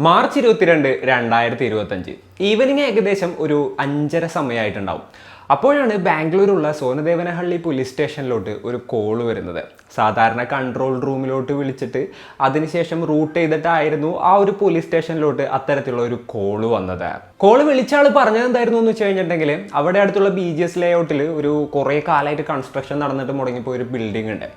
March 22, 2025 evening ഏകദേശം ഒരു 5:30 സമയമായിട്ടുണ്ടാവും. അപ്പോഴാണ് ബാംഗ്ലൂരുള്ള സോനദേവനഹള്ളി പോലീസ് സ്റ്റേഷനിലോട്ട് ഒരു കോള് വരുന്നത്. സാധാരണ കൺട്രോൾ റൂമിലോട്ട് വിളിച്ചിട്ട് അതിനുശേഷം റൂട്ട് ചെയ്തിട്ടായിരുന്നു ആ ഒരു പോലീസ് സ്റ്റേഷനിലോട്ട് അത്തരത്തിലുള്ള ഒരു കോള് വന്നത്. കോള് വിളിച്ച ആൾ പറഞ്ഞത് എന്തായിരുന്നു എന്ന് വെച്ച് കഴിഞ്ഞിട്ടുണ്ടെങ്കിൽ, അവിടെ അടുത്തുള്ള BGS ലേഔട്ടിൽ ഒരു കുറേ കാലമായിട്ട് കൺസ്ട്രക്ഷൻ നടന്നിട്ട് മുടങ്ങിപ്പോയി ഒരു ബിൽഡിംഗ് ഉണ്ട്.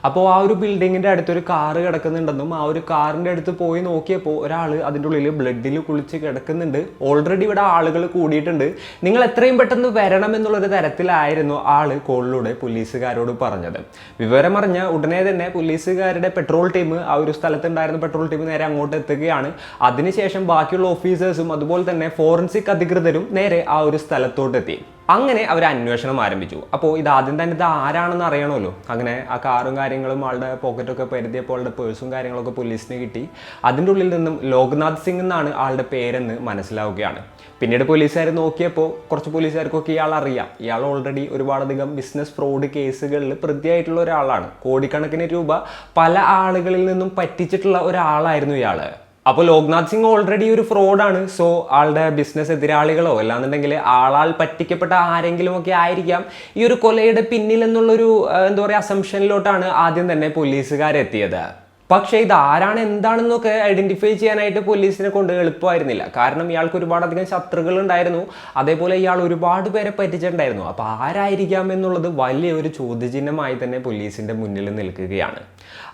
അപ്പോൾ ആ ഒരു ബിൽഡിങ്ങിൻ്റെ അടുത്തൊരു കാറ് കിടക്കുന്നുണ്ടെന്നും ആ ഒരു കാറിൻ്റെ അടുത്ത് പോയി നോക്കിയപ്പോൾ ഒരാൾ അതിൻ്റെ ഉള്ളിൽ ബ്ലഡിൽ കുളിച്ച് കിടക്കുന്നുണ്ട്. ഓൾറെഡി ഇവിടെ ആളുകൾ കൂടിയിട്ടുണ്ട്, നിങ്ങൾ എത്രയും പെട്ടെന്ന് വരണം എന്നുള്ളൊരു തരത്തിലായിരുന്നു ആള് കോളിലൂടെ പോലീസുകാരോട് പറഞ്ഞത്. വിവരമറിഞ്ഞ ഉടനെ തന്നെ പോലീസുകാരുടെ പെട്രോൾ ടീം, ആ ഒരു സ്ഥലത്തുണ്ടായിരുന്ന പെട്രോൾ ടീം നേരെ അങ്ങോട്ട് എത്തുകയാണ്. അതിനുശേഷം ബാക്കിയുള്ള ഓഫീസേഴ്സും അതുപോലെ തന്നെ ഫോറൻസിക് അധികൃതരും നേരെ ആ ഒരു സ്ഥലത്തോട്ട് എത്തി. അങ്ങനെ അവർ അന്വേഷണം ആരംഭിച്ചു. അപ്പോൾ ഇത് ആദ്യം തന്നെ ഇത് ആരാണെന്ന് അറിയണമല്ലോ. അങ്ങനെ ആ കാറും കാര്യങ്ങളും ആളുടെ പോക്കറ്റൊക്കെ പരിധിയപ്പോൾ ആളുടെ പേഴ്സും കാര്യങ്ങളൊക്കെ പോലീസിന് കിട്ടി. അതിൻ്റെ ഉള്ളിൽ നിന്നും ലോക്നാഥ് സിംഗ് എന്നാണ് ആളുടെ പേരെന്ന് മനസ്സിലാവുകയാണ്. പിന്നീട് പോലീസുകാർ നോക്കിയപ്പോൾ കുറച്ച് പോലീസുകാർക്കൊക്കെ ഇയാൾ അറിയാം. ഇയാൾ ഓൾറെഡി ഒരുപാടധികം ബിസിനസ് ഫ്രോഡ് കേസുകളിൽ പ്രതിയായിട്ടുള്ള ഒരാളാണ്. കോടിക്കണക്കിന് രൂപ പല ആളുകളിൽ നിന്നും പറ്റിച്ചിട്ടുള്ള ഒരാളായിരുന്നു ഇയാൾ. അപ്പോൾ ലോക്നാഥ് സിംഗ് ഓൾറെഡി ഒരു ഫ്രോഡാണ്. സോ ആളുടെ ബിസിനസ് എതിരാളികളോ അല്ലാന്നുണ്ടെങ്കിൽ ആളാൽ പറ്റിക്കപ്പെട്ട ആരെങ്കിലും ഒക്കെ ആയിരിക്കാം ഈ ഒരു കൊലയുടെ പിന്നിൽ എന്നുള്ളൊരു എന്താ പറയുക അസംഷനിലോട്ടാണ് ആദ്യം തന്നെ പോലീസുകാരെത്തിയത്. പക്ഷേ ഇത് ആരാണ് എന്താണെന്നൊക്കെ ഐഡന്റിഫൈ ചെയ്യാനായിട്ട് പോലീസിനെ കൊണ്ട് എളുപ്പമായിരുന്നില്ല. കാരണം ഇയാൾക്ക് ഒരുപാടധികം ശത്രുക്കൾ ഉണ്ടായിരുന്നു. അതേപോലെ ഇയാൾ ഒരുപാട് പേരെ പറ്റിച്ചിട്ടുണ്ടായിരുന്നു. അപ്പോൾ ആരായിരിക്കാം എന്നുള്ളത് വലിയൊരു ചോദ്യചിഹ്നമായി തന്നെ പോലീസിന്റെ മുന്നിൽ നിൽക്കുകയാണ്.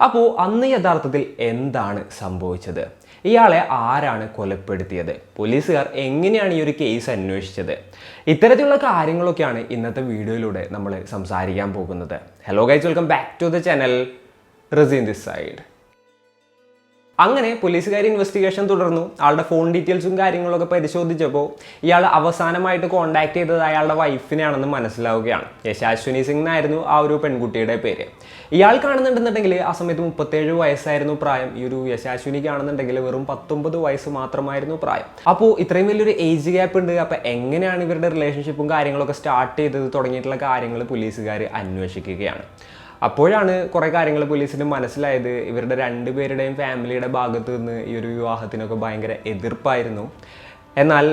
അപ്പോൾ അന്ന് യഥാർത്ഥത്തിൽ എന്താണ് സംഭവിച്ചത്? ഇയാളെ ആരാണ് കൊലപ്പെടുത്തിയത്? പോലീസുകാർ എങ്ങനെയാണ് ഈ ഒരു കേസ് അന്വേഷിച്ചത്? ഇത്തരത്തിലുള്ള കാര്യങ്ങളൊക്കെയാണ് ഇന്നത്തെ വീഡിയോയിലൂടെ നമ്മൾ സംസാരിക്കാൻ പോകുന്നത്. Hello guys, welcome back to the channel. Razeen this side. അങ്ങനെ പോലീസുകാർ ഇൻവെസ്റ്റിഗേഷൻ തുടർന്നു. ആളുടെ ഫോൺ ഡീറ്റെയിൽസും കാര്യങ്ങളൊക്കെ പരിശോധിച്ചപ്പോൾ ഇയാൾ അവസാനമായിട്ട് കോൺടാക്ട് ചെയ്തത് അയാളുടെ വൈഫിനെയാണെന്ന് മനസ്സിലാവുകയാണ്. യശാശ്വിനി സിംഗ് എന്നായിരുന്നു ആ ഒരു പെൺകുട്ടിയുടെ പേര്. ഇയാൾ കാണുന്നുണ്ടെന്നുണ്ടെങ്കിൽ ആ സമയത്ത് 37 വയസ്സായിരുന്നു പ്രായം. ഈ ഒരു യശാശ്വിനി കാണുന്നുണ്ടെങ്കിൽ വെറും 19 വയസ്സ് മാത്രമായിരുന്നു പ്രായം. അപ്പോൾ ഇത്രയും വലിയൊരു ഏജ് ഗ്യാപ്പ് ഉണ്ട്. അപ്പോൾ എങ്ങനെയാണ് ഇവരുടെ റിലേഷൻഷിപ്പും കാര്യങ്ങളൊക്കെ സ്റ്റാർട്ട് ചെയ്തത് തുടങ്ങിയിട്ടുള്ള കാര്യങ്ങൾ പോലീസുകാർ അന്വേഷിക്കുകയാണ്. അപ്പോഴാണ് കുറേ കാര്യങ്ങൾ പോലീസിന് മനസ്സിലായത്. ഇവരുടെ രണ്ടുപേരുടെയും ഫാമിലിയുടെ ഭാഗത്ത് നിന്ന് ഈ ഒരു വിവാഹത്തിനൊക്കെ ഭയങ്കര എതിർപ്പായിരുന്നു. എന്നാൽ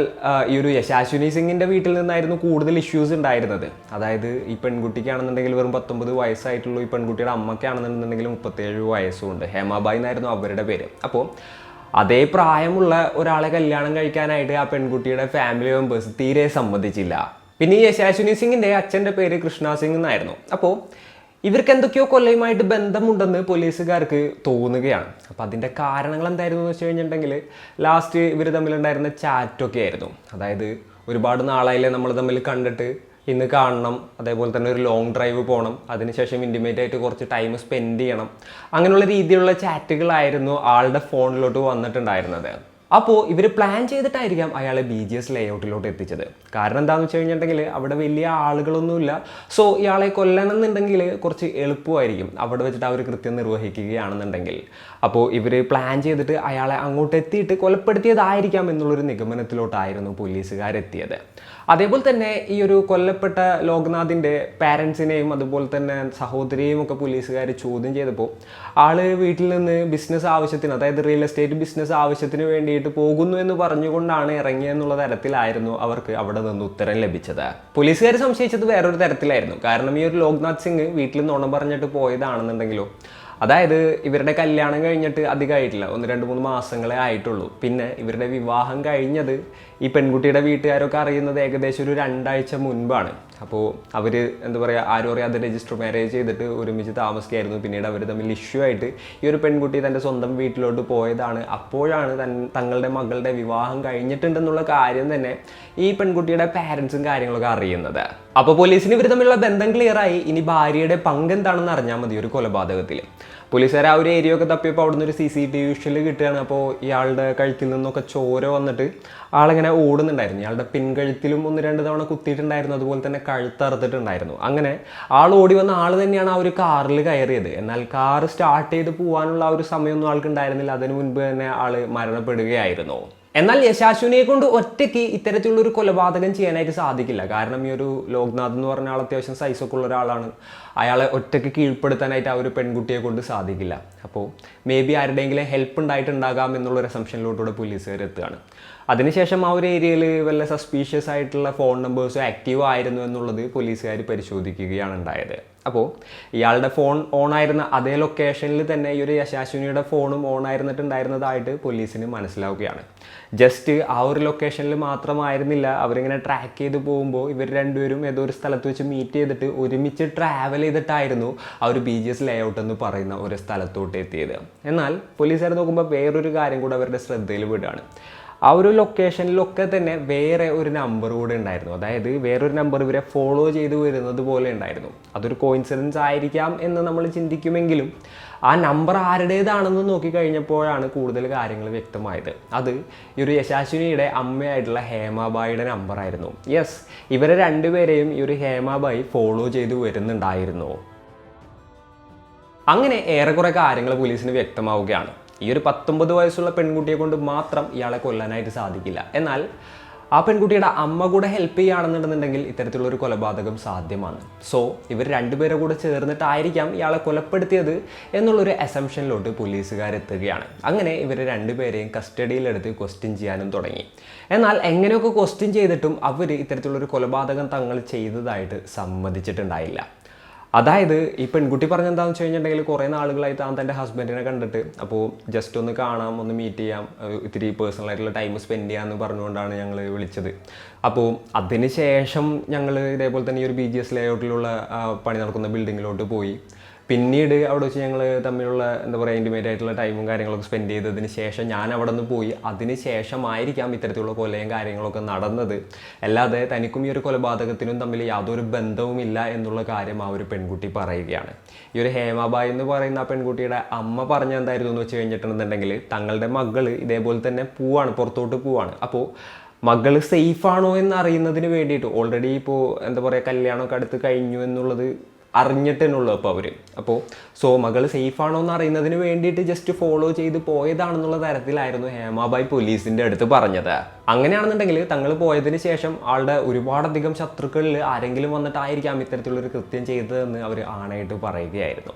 ഈ ഒരു യശാശ്വിനി സിംഗിൻ്റെ വീട്ടിൽ നിന്നായിരുന്നു കൂടുതൽ ഇഷ്യൂസ് ഉണ്ടായിരുന്നത്. അതായത് ഈ പെൺകുട്ടിക്കാണെന്നുണ്ടെങ്കിൽ വെറും 19 വയസ്സായിട്ടുള്ളൂ. ഈ പെൺകുട്ടിയുടെ അമ്മയ്ക്കാണെന്നുണ്ടെങ്കിൽ 37 വയസ്സുണ്ട്. ഹേമാബായി എന്നായിരുന്നു അവരുടെ പേര്. അപ്പോൾ അതേ പ്രായമുള്ള ഒരാളെ കല്യാണം കഴിക്കാനായിട്ട് ആ പെൺകുട്ടിയുടെ ഫാമിലി മെമ്പേഴ്സ് തീരെ സമ്മതിച്ചില്ല. പിന്നെ ഈ യശാശ്വിനി സിംഗിൻ്റെ അച്ഛൻ്റെ പേര് കൃഷ്ണ സിംഗ് എന്നായിരുന്നു. അപ്പോൾ ഇവർക്ക് എന്തൊക്കെയോ കൊല്ലയുമായിട്ട് ബന്ധമുണ്ടെന്ന് പോലീസുകാർക്ക് തോന്നുകയാണ്. അപ്പം അതിൻ്റെ കാരണങ്ങൾ എന്തായിരുന്നു എന്ന് വെച്ച് കഴിഞ്ഞിട്ടുണ്ടെങ്കിൽ, ലാസ്റ്റ് ഇവർ തമ്മിലുണ്ടായിരുന്ന ചാറ്റൊക്കെ ആയിരുന്നു. അതായത് ഒരുപാട് നാളായില്ലേ നമ്മൾ തമ്മിൽ കണ്ടിട്ട്, ഇന്ന് കാണണം, അതേപോലെ തന്നെ ഒരു ലോങ് ഡ്രൈവ് പോകണം, അതിനുശേഷം ഇൻറ്റിമേറ്റ് ആയിട്ട് കുറച്ച് ടൈം സ്പെൻഡ് ചെയ്യണം, അങ്ങനെയുള്ള രീതിയിലുള്ള ചാറ്റുകളായിരുന്നു ആളുടെ ഫോണിലോട്ട് വന്നിട്ടുണ്ടായിരുന്നത്. അപ്പോൾ ഇവർ പ്ലാൻ ചെയ്തിട്ടായിരിക്കാം അയാളെ BGS ലേഔട്ടിലോട്ട് എത്തിച്ചത്. കാരണം എന്താണെന്ന് വെച്ച് കഴിഞ്ഞിട്ടുണ്ടെങ്കിൽ അവിടെ വലിയ ആളുകളൊന്നുമില്ല. സോ ഇയാളെ കൊല്ലണം എന്നുണ്ടെങ്കിൽ കുറച്ച് എളുപ്പമായിരിക്കും അവിടെ വെച്ചിട്ട് അവർ കൃത്യം നിർവഹിക്കുകയാണെന്നുണ്ടെങ്കിൽ. അപ്പോൾ ഇവർ പ്ലാൻ ചെയ്തിട്ട് അയാളെ അങ്ങോട്ട് എത്തിയിട്ട് കൊലപ്പെടുത്തിയതായിരിക്കാം എന്നുള്ളൊരു നിഗമനത്തിലോട്ടായിരുന്നു പോലീസുകാരെത്തിയത്. അതേപോലെ തന്നെ ഈ ഒരു കൊല്ലപ്പെട്ട ലോക്നാഥിൻ്റെ പാരൻസിനെയും അതുപോലെ തന്നെ സഹോദരിയെയും ഒക്കെ പോലീസുകാർ ചോദ്യം ചെയ്തപ്പോൾ ആള് വീട്ടിൽ നിന്ന് ബിസിനസ് ആവശ്യത്തിന്, അതായത് റിയൽ എസ്റ്റേറ്റ് ബിസിനസ് ആവശ്യത്തിന് വേണ്ടിയിട്ട് പോകുന്നു എന്ന് പറഞ്ഞുകൊണ്ടാണ് ഇറങ്ങിയെന്നുള്ള തരത്തിലായിരുന്നു അവർക്ക് അവിടെ നിന്ന് ഉത്തരം ലഭിച്ചത്. പോലീസുകാർ സംശയിച്ചത് വേറൊരു തരത്തിലായിരുന്നു. കാരണം ഈ ഒരു ലോക്നാഥ് സിംഗ് വീട്ടിൽ നുണ പറഞ്ഞിട്ട് പോയതാണെന്നുണ്ടെങ്കിലോ, അതായത് ഇവരുടെ കല്യാണം കഴിഞ്ഞിട്ട് അധികമായിട്ടില്ല, 1-2-3 മാസങ്ങളെ ആയിട്ടുള്ളൂ. പിന്നെ ഇവരുടെ വിവാഹം കഴിഞ്ഞത് ഈ പെൺകുട്ടിയുടെ വീട്ടുകാരൊക്കെ അറിയുന്നത് ഏകദേശം ഒരു 2 ആഴ്ച മുൻപാണ്. അപ്പോൾ അവർ എന്താ പറയുക, ആരും അറിയാതെ രജിസ്റ്റർ മാരേജ് ചെയ്തിട്ട് ഒരുമിച്ച് താമസിക്കുകയായിരുന്നു. പിന്നീട് അവർ തമ്മിൽ ഇഷ്യൂ ആയിട്ട് ഈ ഒരു പെൺകുട്ടി തൻ്റെ സ്വന്തം വീട്ടിലോട്ട് പോയതാണ്. അപ്പോഴാണ് തങ്ങളുടെ മകളുടെ വിവാഹം കഴിഞ്ഞിട്ടുണ്ടെന്നുള്ള കാര്യം തന്നെ ഈ പെൺകുട്ടിയുടെ പാരൻസും കാര്യങ്ങളൊക്കെ അറിയുന്നത്. അപ്പോൾ പോലീസിന് ഇവർ തമ്മിലുള്ള ബന്ധം ക്ലിയറായി. ഇനി ഭാര്യയുടെ പങ്ക് എന്താണെന്ന് അറിഞ്ഞാൽ മതി ഒരു കൊലപാതകത്തിൽ. പോലീസുകാർ ആ ഒരു ഏരിയ ഒക്കെ തപ്പിയപ്പോൾ അവിടെ നിന്ന് ഒരു CCTV വിഷ്വൽ കിട്ടുകയാണ്. അപ്പോൾ ഇയാളുടെ കഴുത്തിൽ നിന്നൊക്കെ ചോര വന്നിട്ട് ആളിങ്ങനെ ഓടുന്നുണ്ടായിരുന്നു. ഇയാളുടെ പിൻകഴുത്തിലും 1-2 തവണ കുത്തിയിട്ടുണ്ടായിരുന്നു. അതുപോലെ തന്നെ കഴുത്തറുത്തിട്ടുണ്ടായിരുന്നു. അങ്ങനെ ആൾ ഓടി വന്ന ആൾ തന്നെയാണ് ആ ഒരു കാറിൽ കയറിയത്. എന്നാൽ കാർ സ്റ്റാർട്ട് ചെയ്ത് പോകാനുള്ള ആ ഒരു സമയമൊന്നും ആൾക്ക് ഉണ്ടായിരുന്നില്ല. അതിനു മുൻപ് തന്നെ ആൾ മരണപ്പെടുകയായിരുന്നു. എന്നാൽ യശാശ്വിനിയെ കൊണ്ട് ഒറ്റയ്ക്ക് ഇത്തരത്തിലുള്ളൊരു കൊലപാതകം ചെയ്യാനായിട്ട് സാധിക്കില്ല. കാരണം ഈ ഒരു ലോക്നാഥ് എന്ന് പറഞ്ഞ ആൾ അത്യാവശ്യം സൈസൊക്കെ ഉള്ള ഒരാളാണ്. അയാളെ ഒറ്റയ്ക്ക് കീഴ്പ്പെടുത്താനായിട്ട് ആ ഒരു പെൺകുട്ടിയെ കൊണ്ട് സാധിക്കില്ല. അപ്പോൾ മേ ബി ആരുടെയെങ്കിലും ഹെൽപ്പ് ഉണ്ടായിട്ടുണ്ടാകാം എന്നുള്ളൊരു അസംഷനിലോട്ടുകൂടെ പോലീസുകാർ എത്തുകയാണ്. അതിനുശേഷം ആ ഒരു ഏരിയയിൽ വല്ല സസ്പീഷ്യസ് ആയിട്ടുള്ള ഫോൺ നമ്പേഴ്സോ ആക്റ്റീവ് ആയിരുന്നു എന്നുള്ളത് പോലീസുകാർ പരിശോധിക്കുകയാണ് ഉണ്ടായത്. അപ്പോൾ ഇയാളുടെ ഫോൺ ഓൺ ആയിരുന്ന അതേ ലൊക്കേഷനിൽ തന്നെ ഈ ഒരു യശാശ്വിനിയുടെ ഫോണും ഓൺ ആയിരുന്നിട്ടുണ്ടായിരുന്നതായിട്ട് പോലീസിന് മനസ്സിലാവുകയാണ്. ജസ്റ്റ് ആ ഒരു ലൊക്കേഷനിൽ മാത്രമായിരുന്നില്ല അവരിങ്ങനെ ട്രാക്ക് ചെയ്ത് പോകുമ്പോൾ ഇവർ രണ്ടുപേരും ഏതോ ഒരു സ്ഥലത്ത് വെച്ച് മീറ്റ് ചെയ്തിട്ട് ഒരുമിച്ച് ട്രാവൽ ചെയ്തിട്ടായിരുന്നു ആ ഒരു BGS ലേഔട്ട് എന്ന് പറയുന്ന ഒരു സ്ഥലത്തോട്ട് എത്തിയത്. എന്നാൽ പോലീസുകാർ നോക്കുമ്പോൾ വേറൊരു കാര്യം കൂടെ അവരുടെ ശ്രദ്ധയിൽ വിടുകയാണ്. ആ ഒരു ലൊക്കേഷനിലൊക്കെ തന്നെ വേറെ ഒരു നമ്പർ കൂടെ ഉണ്ടായിരുന്നു. അതായത് വേറൊരു നമ്പർ ഇവരെ ഫോളോ ചെയ്ത് വരുന്നത് പോലെ ഉണ്ടായിരുന്നു. അതൊരു കോയിൻസിഡൻസ് ആയിരിക്കാം എന്ന് നമ്മൾ ചിന്തിക്കുമെങ്കിലും ആ നമ്പർ ആരുടേതാണെന്ന് നോക്കിക്കഴിഞ്ഞപ്പോഴാണ് കൂടുതൽ കാര്യങ്ങൾ വ്യക്തമായത്. അത് ഈ ഒരു യശാശ്വിനിയുടെ അമ്മയായിട്ടുള്ള ഹേമാബായിയുടെ നമ്പറായിരുന്നു. യെസ്, ഇവരെ രണ്ടുപേരെയും ഈ ഒരു ഹേമാബായി ഫോളോ ചെയ്ത് വരുന്നുണ്ടായിരുന്നു. അങ്ങനെ ഏറെക്കുറെ കാര്യങ്ങൾ പോലീസിന് വ്യക്തമാവുകയാണ്. ഈ ഒരു 19 വയസ്സുള്ള പെൺകുട്ടിയെ കൊണ്ട് മാത്രം ഇയാളെ കൊല്ലാനായിട്ട് സാധിക്കില്ല. എന്നാൽ ആ പെൺകുട്ടിയുടെ അമ്മ കൂടെ ഹെൽപ്പ് ചെയ്യുകയാണെന്നുണ്ടെന്നുണ്ടെങ്കിൽ ഇത്തരത്തിലുള്ളൊരു കൊലപാതകം സാധ്യമാണ്. സോ ഇവർ രണ്ടുപേരെ കൂടെ ചേർന്നിട്ടായിരിക്കാം ഇയാളെ കൊലപ്പെടുത്തിയത് എന്നുള്ളൊരു അസംഷനിലോട്ട് പോലീസുകാരെത്തുകയാണ്. അങ്ങനെ ഇവർ രണ്ടുപേരെയും കസ്റ്റഡിയിലെടുത്ത് ക്വസ്റ്റ്യൻ ചെയ്യാനും തുടങ്ങി. എന്നാൽ എങ്ങനെയൊക്കെ ക്വസ്റ്റ്യൻ ചെയ്തിട്ടും അവർ ഇത്തരത്തിലുള്ളൊരു കൊലപാതകം തങ്ങൾ ചെയ്തതായിട്ട് സമ്മതിച്ചിട്ടുണ്ടായില്ല. അതായത് ഈ പെൺകുട്ടി പറഞ്ഞെന്താണെന്ന് വെച്ച് കഴിഞ്ഞിട്ടുണ്ടെങ്കിൽ കുറേ നാളുകളായി താൻ തൻ്റെ ഹസ്ബൻഡിനെ കണ്ടിട്ട്, അപ്പോൾ ജസ്റ്റ് ഒന്ന് കാണാം, ഒന്ന് മീറ്റ് ചെയ്യാം, ഇത്തിരി പേഴ്സണലായിട്ടുള്ള ടൈം സ്പെൻഡ് ചെയ്യാമെന്ന് പറഞ്ഞുകൊണ്ടാണ് ഞങ്ങൾ വിളിച്ചത്. അപ്പോൾ അതിന് ശേഷം ഞങ്ങൾ ഇതേപോലെ തന്നെ ഈ ഒരു BGS ലേഔട്ടിലുള്ള പണി നടക്കുന്ന ബിൽഡിങ്ങിലോട്ട് പോയി. പിന്നീട് അവിടെ വെച്ച് ഞങ്ങൾ തമ്മിലുള്ള എന്താ പറയുക ഇൻറ്റിമേറ്റ് ആയിട്ടുള്ള ടൈമും കാര്യങ്ങളൊക്കെ സ്പെൻഡ് ചെയ്തതിന് ശേഷം ഞാൻ അവിടെ നിന്ന് പോയി. അതിന് ശേഷമായിരിക്കാം ഇത്തരത്തിലുള്ള കൊലയും കാര്യങ്ങളൊക്കെ നടന്നത്. അല്ലാതെ തനിക്കും ഈ ഒരു കൊലപാതകത്തിനും തമ്മിൽ യാതൊരു ബന്ധവുമില്ല എന്നുള്ള കാര്യം ആ ഒരു പെൺകുട്ടി പറയുകയാണ്. ഈ ഒരു ഹേമാബായി എന്ന് പറയുന്ന ആ പെൺകുട്ടിയുടെ അമ്മ പറഞ്ഞ എന്തായിരുന്നു എന്ന് വെച്ച് കഴിഞ്ഞിട്ടുണ്ടെന്നുണ്ടെങ്കിൽ തങ്ങളുടെ മകൾ ഇതേപോലെ തന്നെ പുറത്തോട്ട് പോവാണ്. അപ്പോൾ മകൾ സേഫാണോ എന്ന് അറിയുന്നതിന് വേണ്ടിയിട്ട് ഓൾറെഡി ഇപ്പോൾ എന്താ പറയുക കല്യാണമൊക്കെ അടുത്ത് കഴിഞ്ഞു എന്നുള്ളത് അറിഞ്ഞിട്ടുള്ളൂ അപ്പോൾ മകൾ സേഫാണോ എന്ന് അറിയുന്നതിന് വേണ്ടിയിട്ട് ജസ്റ്റ് ഫോളോ ചെയ്ത് പോയതാണെന്നുള്ള തരത്തിലായിരുന്നു ഹേമാബായി പോലീസിൻ്റെ അടുത്ത് പറഞ്ഞത്. അങ്ങനെയാണെന്നുണ്ടെങ്കിൽ തങ്ങൾ പോയതിന് ശേഷം ആളുടെ ഒരുപാടധികം ശത്രുക്കളിൽ ആരെങ്കിലും വന്നിട്ടായിരിക്കാം ഇത്തരത്തിലുള്ളൊരു കൃത്യം ചെയ്തതെന്ന് അവർ ആണായിട്ട് പറയുകയായിരുന്നു.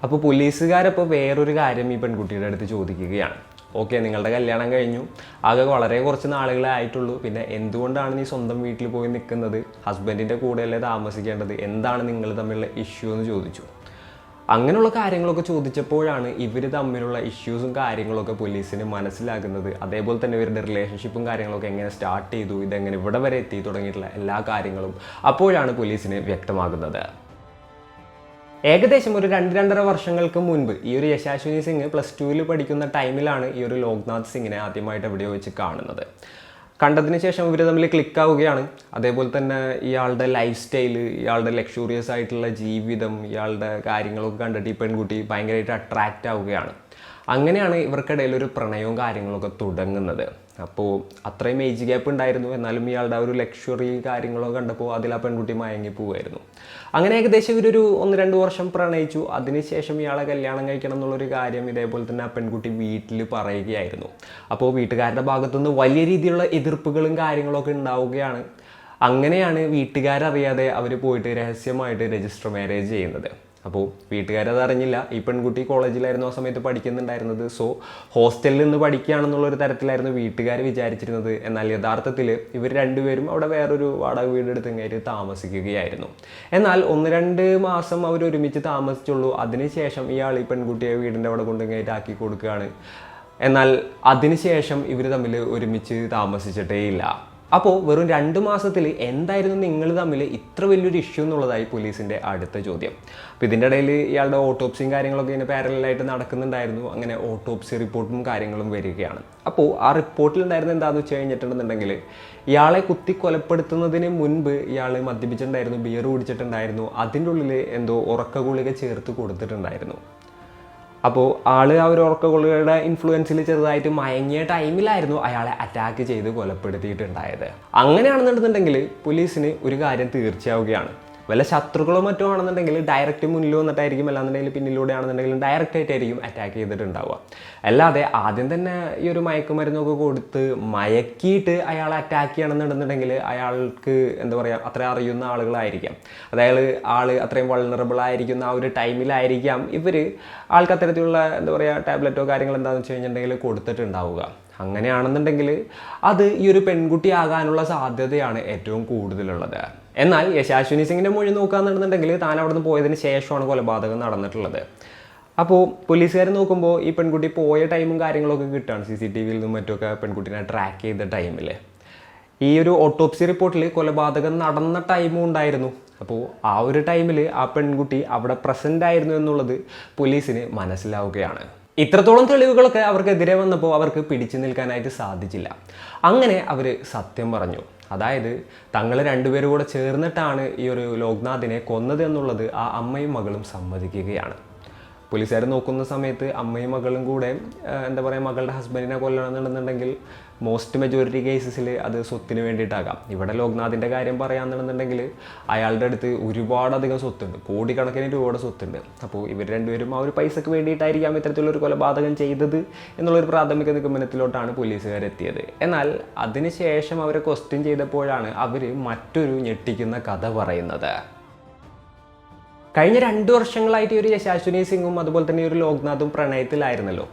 അപ്പോൾ പോലീസുകാരപ്പോൾ വേറൊരു കാര്യം ഈ പെൺകുട്ടിയുടെ അടുത്ത് ചോദിക്കുകയാണ്. ഓക്കെ, നിങ്ങളുടെ കല്യാണം കഴിഞ്ഞു, ആകെ വളരെ കുറച്ച് നാളുകളെ ആയിട്ടുള്ളൂ, പിന്നെ എന്തുകൊണ്ടാണ് നീ സ്വന്തം വീട്ടിൽ പോയി നിൽക്കുന്നത്? ഹസ്ബൻഡിൻ്റെ കൂടെയല്ലേ താമസിക്കേണ്ടത്? എന്താണ് നിങ്ങൾ തമ്മിലുള്ള ഇഷ്യൂ എന്ന് ചോദിച്ചു. അങ്ങനെയുള്ള കാര്യങ്ങളൊക്കെ ചോദിച്ചപ്പോഴാണ് ഇവർ തമ്മിലുള്ള ഇഷ്യൂസും കാര്യങ്ങളൊക്കെ പോലീസിന് മനസ്സിലാക്കുന്നത്. അതേപോലെ തന്നെ ഇവരുടെ റിലേഷൻഷിപ്പും കാര്യങ്ങളൊക്കെ എങ്ങനെ സ്റ്റാർട്ട് ചെയ്തു, ഇതെങ്ങനെ ഇവിടെ വരെ എത്തി തുടങ്ങിയിട്ടുള്ള എല്ലാ കാര്യങ്ങളും അപ്പോഴാണ് പോലീസിന് വ്യക്തമാകുന്നത്. ഏകദേശം ഒരു 2-2.5 വർഷങ്ങൾക്ക് മുൻപ് ഈ ഒരു യശാശ്വിനി സിംഗ് +2 പഠിക്കുന്ന ടൈമിലാണ് ഈ ഒരു ലോക്നാഥ് സിംഗിനെ ആദ്യമായിട്ട് എവിടെയോ വെച്ച് കാണുന്നത്. കണ്ടതിന് ശേഷം ഇവർ തമ്മിൽ ക്ലിക്കാവുകയാണ്. അതേപോലെ തന്നെ ഇയാളുടെ ലൈഫ് സ്റ്റൈല്, ഇയാളുടെ ലക്ഷൂറിയസ് ആയിട്ടുള്ള ജീവിതം, ഇയാളുടെ കാര്യങ്ങളൊക്കെ കണ്ടിട്ട് ഈ പെൺകുട്ടി ഭയങ്കരമായിട്ട് അട്രാക്റ്റ് ആവുകയാണ്. അങ്ങനെയാണ് ഇവർക്കിടയിൽ ഒരു പ്രണയവും കാര്യങ്ങളൊക്കെ തുടങ്ങുന്നത്. അപ്പോൾ അത്രയും ഏജ് ഗ്യാപ്പ് ഉണ്ടായിരുന്നു. എന്നാലും ഇയാളുടെ ഒരു ലക്ഷറി കാര്യങ്ങളൊക്കെ കണ്ടപ്പോൾ അതിൽ ആ പെൺകുട്ടി മയങ്ങി പോവുമായിരുന്നു. അങ്ങനെ ഏകദേശം ഇവരൊരു 1-2 വർഷം പ്രണയിച്ചു. അതിനുശേഷം ഇയാളെ കല്യാണം കഴിക്കണം എന്നുള്ളൊരു കാര്യം ഇതേപോലെ തന്നെ ആ പെൺകുട്ടി വീട്ടിൽ പറയുകയായിരുന്നു. അപ്പോൾ വീട്ടുകാരുടെ ഭാഗത്തുനിന്ന് വലിയ രീതിയിലുള്ള എതിർപ്പുകളും കാര്യങ്ങളൊക്കെ ഉണ്ടാവുകയാണ്. അങ്ങനെയാണ് വീട്ടുകാരറിയാതെ അവർ പോയിട്ട് രഹസ്യമായിട്ട് രജിസ്റ്റർ മാരേജ് ചെയ്യുന്നത്. അപ്പോൾ വീട്ടുകാരത് അറിഞ്ഞില്ല. ഈ പെൺകുട്ടി കോളേജിലായിരുന്നു ആ സമയത്ത് പഠിക്കുന്നുണ്ടായിരുന്നത്. സോ ഹോസ്റ്റലിൽ നിന്ന് പഠിക്കുകയാണെന്നുള്ളൊരു തരത്തിലായിരുന്നു വീട്ടുകാർ വിചാരിച്ചിരുന്നത്. എന്നാൽ യഥാർത്ഥത്തിൽ ഇവർ രണ്ടുപേരും അവിടെ വേറൊരു വാടക വീടെടുത്ത് കയറി താമസിക്കുകയായിരുന്നു. എന്നാൽ 1-2 മാസം അവർ ഒരുമിച്ച് താമസിച്ചുള്ളൂ. അതിനുശേഷം ഇയാൾ ഈ പെൺകുട്ടിയെ വീടിൻ്റെ അവിടെ കൊണ്ട് കയറ്റാക്കി കൊടുക്കുകയാണ്. എന്നാൽ അതിനുശേഷം ഇവർ തമ്മിൽ ഒരുമിച്ച് താമസിച്ചിട്ടേ ഇല്ല. അപ്പോൾ വെറും 2 മാസത്തിൽ എന്തായിരുന്നു നിങ്ങൾ തമ്മിൽ ഇത്ര വലിയൊരു ഇഷ്യൂ എന്നുള്ളതായി പോലീസിൻ്റെ അടുത്ത ചോദ്യം. അപ്പോൾ ഇതിൻ്റെ ഇടയിൽ ഇയാളുടെ ഓട്ടോപ്സിയും കാര്യങ്ങളൊക്കെ ഇങ്ങനെ പാരലായിട്ട് നടക്കുന്നുണ്ടായിരുന്നു. അങ്ങനെ ഓട്ടോപ്സി റിപ്പോർട്ടും കാര്യങ്ങളും വരികയാണ്. അപ്പോൾ ആ റിപ്പോർട്ടിലുണ്ടായിരുന്നത് എന്താണെന്ന് വെച്ച് കഴിഞ്ഞിട്ടുണ്ടെന്നുണ്ടെങ്കിൽ ഇയാളെ കുത്തി കൊലപ്പെടുത്തുന്നതിന് മുൻപ് ഇയാൾ മദ്യപിച്ചിട്ടുണ്ടായിരുന്നു, ബിയർ കുടിച്ചിട്ടുണ്ടായിരുന്നു, അതിൻ്റെ ഉള്ളിൽ എന്തോ ഉറക്ക ഗുളിക ചേർത്ത് കൊടുത്തിട്ടുണ്ടായിരുന്നു. അപ്പോൾ ആൾ ആ ഒരു ഉറക്ക ഗുളികയുടെ ഇൻഫ്ലുവൻസിൽ ചെറുതായിട്ട് മയങ്ങിയ ടൈമിലായിരുന്നു അയാളെ അറ്റാക്ക് ചെയ്ത് കൊലപ്പെടുത്തിയിട്ടുണ്ടായത്. അങ്ങനെയാണെന്നുണ്ടെന്നുണ്ടെങ്കിൽ പോലീസിന് ഒരു കാര്യം തീർച്ചയാവുകയാണ്. വല്ല ശത്രുക്കളോ മറ്റോ ആണെന്നുണ്ടെങ്കിൽ ഡയറക്റ്റ് മുന്നിൽ വന്നിട്ടായിരിക്കും, അല്ലാന്നുണ്ടെങ്കിൽ പിന്നിലൂടെ ആണെന്നുണ്ടെങ്കിലും ഡയറക്റ്റ് ആയിട്ടായിരിക്കും അറ്റാക്ക് ചെയ്തിട്ടുണ്ടാവുക. അല്ലാതെ ആദ്യം തന്നെ ഈ ഒരു മയക്കുമരുന്നൊക്കെ കൊടുത്ത് മയക്കിയിട്ട് അയാളെ അറ്റാക്ക് ചെയ്യണമെന്നുണ്ടെന്നുണ്ടെങ്കിൽ അയാൾക്ക് എന്താ പറയുക, അത്ര അറിയുന്ന ആളുകളായിരിക്കാം, അതായത് ആൾ അത്രയും വൾണറബിൾ ആയിരിക്കുന്ന ആ ഒരു ടൈമിലായിരിക്കാം ഇവർ ആൾക്ക് അത്തരത്തിലുള്ള എന്താ പറയുക ടാബ്ലറ്റോ കാര്യങ്ങൾ എന്താണെന്ന് വെച്ച് കഴിഞ്ഞിട്ടുണ്ടെങ്കിൽ കൊടുത്തിട്ടുണ്ടാവുക. അങ്ങനെയാണെന്നുണ്ടെങ്കിൽ അത് ഈ ഒരു പെൺകുട്ടി ആകാനുള്ള സാധ്യതയാണ് ഏറ്റവും കൂടുതലുള്ളത്. എന്നാൽ യശാശ്വിനി സിംഗിൻ്റെ മൊഴി നോക്കുകയാണെന്നുണ്ടെങ്കിൽ താൻ അവിടെ നിന്ന് പോയതിന് ശേഷമാണ് കൊലപാതകം നടന്നിട്ടുള്ളത്. അപ്പോൾ പോലീസുകാർ നോക്കുമ്പോൾ ഈ പെൺകുട്ടി പോയ ടൈമും കാര്യങ്ങളൊക്കെ കിട്ടുകയാണ്, CCTVയിൽ നിന്നും മറ്റുമൊക്കെ പെൺകുട്ടീനെ ട്രാക്ക് ചെയ്ത ടൈമിൽ. ഈ ഒരു ഓട്ടോപ്സി റിപ്പോർട്ടിൽ കൊലപാതകം നടന്ന ടൈമും ഉണ്ടായിരുന്നു. അപ്പോൾ ആ ഒരു ടൈമിൽ ആ പെൺകുട്ടി അവിടെ പ്രസൻ്റ് ആയിരുന്നു എന്നുള്ളത് പോലീസിന് മനസ്സിലാവുകയാണ്. ഇത്രത്തോളം തെളിവുകളൊക്കെ അവർക്കെതിരെ വന്നപ്പോൾ അവർക്ക് പിടിച്ചു നിൽക്കാനായിട്ട് സാധിച്ചില്ല. അങ്ങനെ അവർ സത്യം പറഞ്ഞു. അതായത് തങ്ങൾ രണ്ടുപേരും കൂടെ ചേർന്നിട്ടാണ് ഈ ഒരു ലോക്നാഥിനെ കൊന്നത് എന്നുള്ളത് ആ അമ്മയും മകളും സമ്മതിക്കുകയാണ്. പോലീസുകാർ നോക്കുന്ന സമയത്ത് അമ്മയും മകളും കൂടെ എന്താ പറയുക, മകളുടെ ഹസ്ബൻഡിനെ കൊല്ലണമെന്നുണ്ടെന്നുണ്ടെങ്കിൽ മോസ്റ്റ് മെജോറിറ്റി കേസസിൽ അത് സ്വത്തിന് വേണ്ടിയിട്ടാകാം. ഇവിടെ ലോക്നാഥിൻ്റെ കാര്യം പറയാമെന്നുണ്ടെന്നുണ്ടെങ്കിൽ അയാളുടെ അടുത്ത് ഒരുപാടധികം സ്വത്തുണ്ട്, കോടിക്കണക്കിന് രൂപയുടെ സ്വത്തുണ്ട്. അപ്പോൾ ഇവർ രണ്ടുപേരും ആ ഒരു പൈസക്ക് വേണ്ടിയിട്ടായിരിക്കാം ഇത്തരത്തിലുള്ളൊരു കൊലപാതകം ചെയ്തത് എന്നുള്ളൊരു പ്രാഥമിക നിഗമനത്തിലോട്ടാണ് പോലീസുകാരെത്തിയത്. എന്നാൽ അതിനുശേഷം അവരെ ക്വസ്റ്റ്യൻ ചെയ്തപ്പോഴാണ് അവർ മറ്റൊരു ഞെട്ടിക്കുന്ന കഥ പറയുന്നത്. കഴിഞ്ഞ 2 വർഷങ്ങളായിട്ട് ഈ ഒരു യശാശ്വിനി സിംഗും അതുപോലെ തന്നെ ഈ ഒരു ലോക്നാഥും പ്രണയത്തിലായിരുന്നല്ലോ.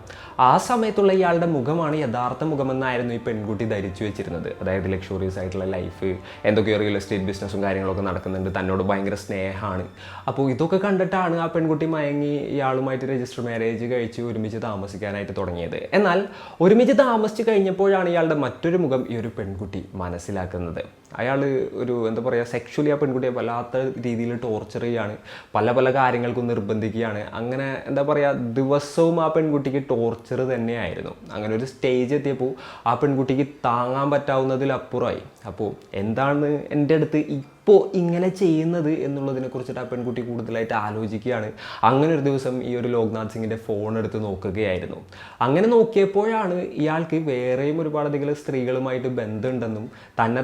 ആ സമയത്തുള്ള ഇയാളുടെ മുഖമാണ് യഥാർത്ഥ മുഖമെന്നായിരുന്നു ഈ പെൺകുട്ടി ധരിച്ചു വെച്ചിരുന്നത്. അതായത് ലക്ഷറീസ് ആയിട്ടുള്ള ലൈഫ്, എന്തൊക്കെയോ റിയൽ എസ്റ്റേറ്റ് ബിസിനസ്സും കാര്യങ്ങളൊക്കെ നടക്കുന്നുണ്ട്, തന്നോട് ഭയങ്കര സ്നേഹമാണ്. അപ്പോൾ ഇതൊക്കെ കണ്ടിട്ടാണ് ആ പെൺകുട്ടി മയങ്ങി ഇയാളുമായിട്ട് രജിസ്റ്റർ മാരേജ് കഴിച്ച് ഒരുമിച്ച് താമസിക്കാനായിട്ട് തുടങ്ങിയത്. എന്നാൽ ഒരുമിച്ച് താമസിച്ച് കഴിഞ്ഞപ്പോഴാണ് ഇയാളുടെ മറ്റൊരു മുഖം ഈ ഒരു പെൺകുട്ടി മനസ്സിലാക്കുന്നത്. അയാൾ ഒരു എന്താ പറയുക, സെക്ഷുവലി ആ പെൺകുട്ടിയെ വല്ലാത്ത രീതിയിൽ ടോർച്ചർ ചെയ്യുകയാണ്, പല പല കാര്യങ്ങൾക്കും നിർബന്ധിക്കുകയാണ്. അങ്ങനെ എന്താ പറയുക, ദിവസവും ആ പെൺകുട്ടിക്ക് ടോർച്ചർ തന്നെയായിരുന്നു. അങ്ങനെ ഒരു സ്റ്റേജ് എത്തിയപ്പോൾ ആ പെൺകുട്ടിക്ക് താങ്ങാൻ പറ്റാവുന്നതിലപ്പുറമായി. അപ്പോൾ എന്താണ് എൻ്റെ അടുത്ത് ഇപ്പോൾ ഇങ്ങനെ ചെയ്യുന്നത് എന്നുള്ളതിനെ കുറിച്ചിട്ട് ആ പെൺകുട്ടി കൂടുതലായിട്ട് ആലോചിക്കുകയാണ്. അങ്ങനെ ഒരു ദിവസം ഈ ഒരു ലോക്നാഥ് സിംഗിൻ്റെ ഫോൺ എടുത്ത് നോക്കുകയായിരുന്നു. അങ്ങനെ നോക്കിയപ്പോഴാണ് ഇയാൾക്ക് വേറെയും ഒരുപാടധികം സ്ത്രീകളുമായിട്ട് ബന്ധമുണ്ടെന്നും തന്നെ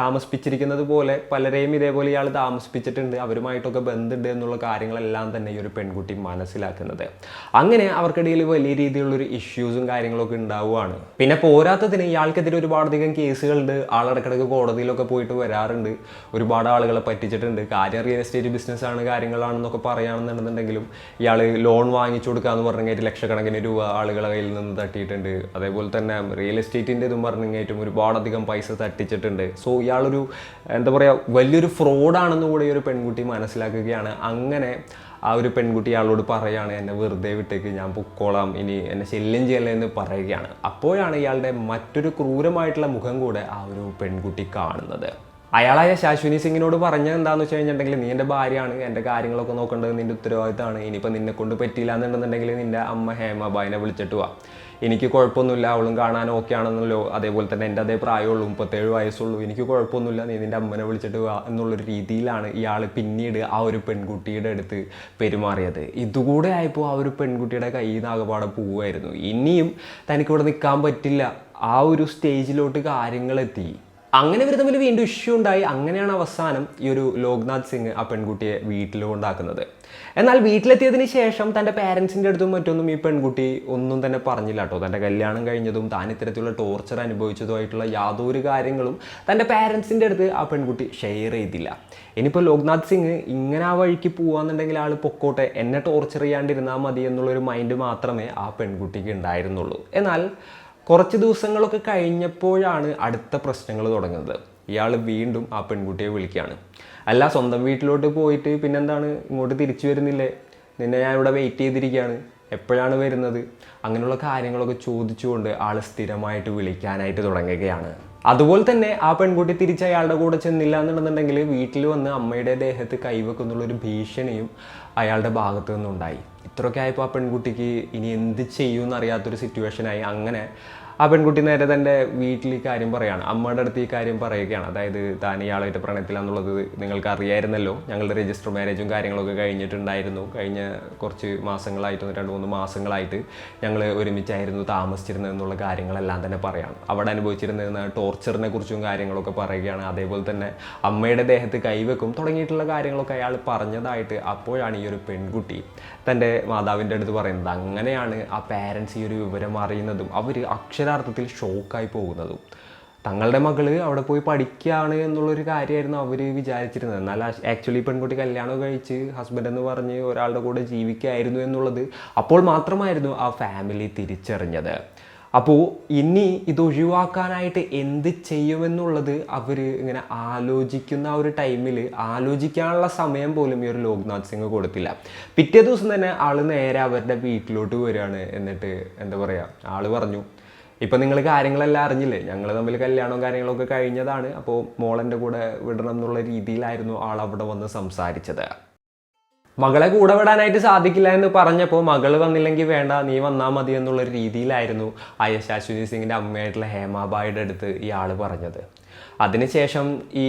താമസിപ്പിച്ചിരിക്കുന്നത് പോലെ പലരെയും ഇതേപോലെ ഇയാൾ താമസിപ്പിച്ചിട്ടുണ്ട്, അവരുമായിട്ടൊക്കെ ബന്ധമുണ്ട് എന്നുള്ള കാര്യങ്ങളെല്ലാം തന്നെ ഈ ഒരു പെൺകുട്ടി മനസ്സിലാക്കുന്നത്. അങ്ങനെ അവർക്കിടയിൽ വലിയ രീതിയിലുള്ളൊരു ഇഷ്യൂസും കാര്യങ്ങളൊക്കെ ഉണ്ടാവുകയാണ്. പിന്നെ പോരാത്തതിന് ഇയാൾക്കെതിരെ ഒരുപാടധികം കേസുകളുണ്ട്. ആളിടക്കിടക്ക് കോടതിയിലൊക്കെ പോയിട്ട് വരാറുണ്ട്, ഒരുപാട് ആളുകളെ പറ്റിച്ചിട്ടുണ്ട്. കാര്യം റിയൽ എസ്റ്റേറ്റ് ബിസിനസ്സാണ് കാര്യങ്ങളാണെന്നൊക്കെ പറയുകയാണെന്നുണ്ടെങ്കിലും ഇയാൾ ലോൺ വാങ്ങിച്ചു കൊടുക്കാമെന്ന് പറഞ്ഞിട്ട് ലക്ഷക്കണക്കിന് രൂപ ആളുകളെ കയ്യിൽ നിന്ന് തട്ടിയിട്ടുണ്ട്. അതേപോലെ തന്നെ റിയൽ എസ്റ്റേറ്റിൻ്റെ ഇതും പറഞ്ഞിട്ടും ഒരുപാടധികം പൈസ തട്ടിച്ചിട്ടുണ്ട്. സോ ഇയാളൊരു എന്താ പറയുക, വലിയൊരു ഫ്രോഡാണെന്ന് കൂടെ ഈ ഒരു പെൺകുട്ടി മനസ്സിലാക്കുകയാണ്. അങ്ങനെ ആ ഒരു പെൺകുട്ടി അയാളോട് പറയുകയാണ്, എന്നെ വെറുതെ വിട്ടേക്ക്, ഞാൻ പൊക്കോളാം, ഇനി എന്നെ ശല്യം ചെയ്യല്ലേ എന്ന് പറയുകയാണ്. അപ്പോഴാണ് ഇയാളുടെ മറ്റൊരു ക്രൂരമായിട്ടുള്ള മുഖം കൂടെ ആ ഒരു പെൺകുട്ടി കാണുന്നത്. അയാളായ യശാശ്വിനി സിംഗിനോട് പറഞ്ഞത് എന്താണെന്ന് വെച്ച് കഴിഞ്ഞിട്ടുണ്ടെങ്കിൽ, നീ എൻ്റെ ഭാര്യയാണ്, എൻ്റെ കാര്യങ്ങളൊക്കെ നോക്കേണ്ടത് നിൻ്റെ ഉത്തരവാദിത്തമാണ്. ഇനിയിപ്പോൾ നിന്നെ കൊണ്ട് പറ്റിയില്ല എന്നുണ്ടെന്നുണ്ടെങ്കിൽ നിൻ്റെ അമ്മ ഹേമബായിനെ വിളിച്ചിട്ട് വാ, എനിക്ക് കുഴപ്പമൊന്നുമില്ല, അവളും കാണാൻ ഓക്കെ ആണെന്നല്ലോ, അതേപോലെ തന്നെ എൻ്റെ അതേ പ്രായമുള്ളൂ, 37 വയസ്സുള്ളൂ, എനിക്ക് കുഴപ്പമൊന്നുമില്ല, നീ നിൻ്റെ അമ്മനെ വിളിച്ചിട്ട് വാ എന്നുള്ളൊരു രീതിയിലാണ് ഇയാൾ പിന്നീട് ആ ഒരു പെൺകുട്ടിയുടെ അടുത്ത് പെരുമാറിയത്. ഇതുകൂടെ ആയപ്പോൾ ആ ഒരു പെൺകുട്ടിയുടെ കയ്യിൽ നിന്ന് ആകപ്പാടെ പോവുമായിരുന്നു. ഇനിയും തനിക്കിവിടെ നിൽക്കാൻ പറ്റില്ല, ആ ഒരു സ്റ്റേജിലോട്ട് കാര്യങ്ങളെത്തി. അങ്ങനെ ഇവർ തമ്മിൽ വീണ്ടും ഇഷ്യൂ ഉണ്ടായി. അങ്ങനെയാണ് അവസാനം ഈ ഒരു ലോക്നാഥ് സിംഗ് ആ പെൺകുട്ടിയെ വീട്ടിൽ കൊണ്ടാക്കുന്നത്. എന്നാൽ വീട്ടിലെത്തിയതിന് ശേഷം തൻ്റെ പാരൻസിൻ്റെ അടുത്തും മറ്റൊന്നും ഈ പെൺകുട്ടി ഒന്നും തന്നെ പറഞ്ഞില്ല കേട്ടോ. തൻ്റെ കല്യാണം കഴിഞ്ഞതും താൻ ഇത്തരത്തിലുള്ള ടോർച്ചർ അനുഭവിച്ചതുമായിട്ടുള്ള യാതൊരു കാര്യങ്ങളും തൻ്റെ പാരൻസിൻ്റെ അടുത്ത് ആ പെൺകുട്ടി ഷെയർ ചെയ്തില്ല. ഇനിയിപ്പോൾ ലോക്നാഥ് സിംഗ് ഇങ്ങനെ ആ വഴിക്ക് പോകാന്നുണ്ടെങ്കിൽ ആൾ പൊക്കോട്ടെ, എന്നെ ടോർച്ചർ ചെയ്യാണ്ടിരുന്നാൽ മതി എന്നുള്ളൊരു മൈൻഡ് മാത്രമേ ആ പെൺകുട്ടിക്ക് ഉണ്ടായിരുന്നുള്ളൂ. എന്നാൽ കുറച്ച് ദിവസങ്ങളൊക്കെ കഴിഞ്ഞപ്പോഴാണ് അടുത്ത പ്രശ്നങ്ങൾ തുടങ്ങുന്നത്. ഇയാൾ വീണ്ടും ആ പെൺകുട്ടിയെ വിളിക്കുകയാണ്. അല്ല, സ്വന്തം വീട്ടിലോട്ട് പോയിട്ട് പിന്നെന്താണ്, ഇങ്ങോട്ട് തിരിച്ചു വരുന്നില്ലേ, നിന്നെ ഞാൻ ഇവിടെ വെയിറ്റ് ചെയ്തിരിക്കുകയാണ്, എപ്പോഴാണ് വരുന്നത്, അങ്ങനെയുള്ള കാര്യങ്ങളൊക്കെ ചോദിച്ചുകൊണ്ട് ആൾ സ്ഥിരമായിട്ട് വിളിക്കാനായിട്ട് തുടങ്ങുകയാണ്. അതുപോലെ തന്നെ ആ പെൺകുട്ടി തിരിച്ച് അയാളുടെ കൂടെ ചെന്നില്ല എന്നുണ്ടെന്നുണ്ടെങ്കിൽ വീട്ടിൽ വന്ന് അമ്മയുടെ ദേഹത്ത് കൈവെക്കുന്നുള്ളൊരു ഭീഷണിയും അയാളുടെ ഭാഗത്തു നിന്നുണ്ടായി. ഇത്രയൊക്കെ ആയപ്പോൾ ആ പെൺകുട്ടിക്ക് ഇനി എന്ത് ചെയ്യുമെന്ന് അറിയാത്തൊരു സിറ്റുവേഷനായി. അങ്ങനെ ആ പെൺകുട്ടി നേരെ തൻ്റെ വീട്ടിൽ ഈ കാര്യം പറയുകയാണ്, അമ്മയുടെ അടുത്ത് ഈ കാര്യം പറയുകയാണ്. അതായത് താൻ ഇയാളായിട്ട് പ്രണയത്തിലാണെന്നുള്ളത് നിങ്ങൾക്ക് അറിയായിരുന്നല്ലോ, ഞങ്ങളുടെ രജിസ്റ്റർ മാരേജും കാര്യങ്ങളൊക്കെ കഴിഞ്ഞിട്ടുണ്ടായിരുന്നു, കഴിഞ്ഞ കുറച്ച് മാസങ്ങളായിട്ട് 2-3 മാസങ്ങളായിട്ട് ഞങ്ങൾ ഒരുമിച്ചായിരുന്നു താമസിച്ചിരുന്നത് എന്നുള്ള കാര്യങ്ങളെല്ലാം തന്നെ പറയുകയാണ്. അവിടെ അനുഭവിച്ചിരുന്ന ടോർച്ചറിനെ കുറിച്ചും കാര്യങ്ങളൊക്കെ പറയുകയാണ്. അതേപോലെ തന്നെ അമ്മയുടെ ദേഹത്ത് കൈവെക്കും തുടങ്ങിയിട്ടുള്ള കാര്യങ്ങളൊക്കെ അയാൾ പറഞ്ഞതായിട്ട് അപ്പോഴാണ് ഈ ഒരു പെൺകുട്ടി തൻ്റെ മാതാവിൻ്റെ അടുത്ത് പറയുന്നത്. അങ്ങനെയാണ് ആ പാരൻസ് ഈ ഒരു വിവരം അറിയുന്നതും അവർ അക്ഷരാർത്ഥത്തിൽ ഷോക്കായി പോകുന്നതും. തങ്ങളുടെ മകള് അവിടെ പോയി പഠിക്കുകയാണ് എന്നുള്ളൊരു കാര്യമായിരുന്നു അവർ വിചാരിച്ചിരുന്നത്. എന്നാൽ ആക്ച്വലി പെൺകുട്ടി കല്യാണം കഴിച്ച് ഹസ്ബൻഡ് എന്ന് പറഞ്ഞ് ഒരാളുടെ കൂടെ ജീവിക്കുകയായിരുന്നു എന്നുള്ളത് അപ്പോൾ മാത്രമായിരുന്നു ആ ഫാമിലി തിരിച്ചറിഞ്ഞത്. അപ്പോൾ ഇനി ഇത് ഒഴിവാക്കാനായിട്ട് എന്ത് ചെയ്യുമെന്നുള്ളത് അവർ ഇങ്ങനെ ആലോചിക്കുന്ന ആ ഒരു ടൈമിൽ ആലോചിക്കാനുള്ള സമയം പോലും ഈ ഒരു ലോക്നാഥ് സിംഗ് കൊടുത്തില്ല. പിറ്റേ ദിവസം തന്നെ ആൾ നേരെ അവരുടെ വീട്ടിലോട്ട് വരികയാണ്. എന്നിട്ട് എന്താ പറയുക, ആൾ പറഞ്ഞു, ഇപ്പം നിങ്ങൾ കാര്യങ്ങളെല്ലാം അറിഞ്ഞില്ലേ, ഞങ്ങൾ തമ്മിൽ കല്യാണവും കാര്യങ്ങളൊക്കെ കഴിഞ്ഞതാണ്, അപ്പോൾ മോളെൻ്റെ കൂടെ വിടണം എന്നുള്ള രീതിയിലായിരുന്നു ആൾ അവിടെ വന്ന് സംസാരിച്ചത്. മകളെ കൂടെ വിടാനായിട്ട് സാധിക്കില്ല എന്ന് പറഞ്ഞപ്പോൾ മകൾ വന്നില്ലെങ്കിൽ വേണ്ട, നീ വന്നാൽ മതി എന്നുള്ളൊരു രീതിയിലായിരുന്നു അശ്വിനി സിംഗിൻ്റെ അമ്മയായിട്ടുള്ള ഹേമാബായിയുടെ അടുത്ത് ഈ ആൾ പറഞ്ഞത്. അതിനുശേഷം ഈ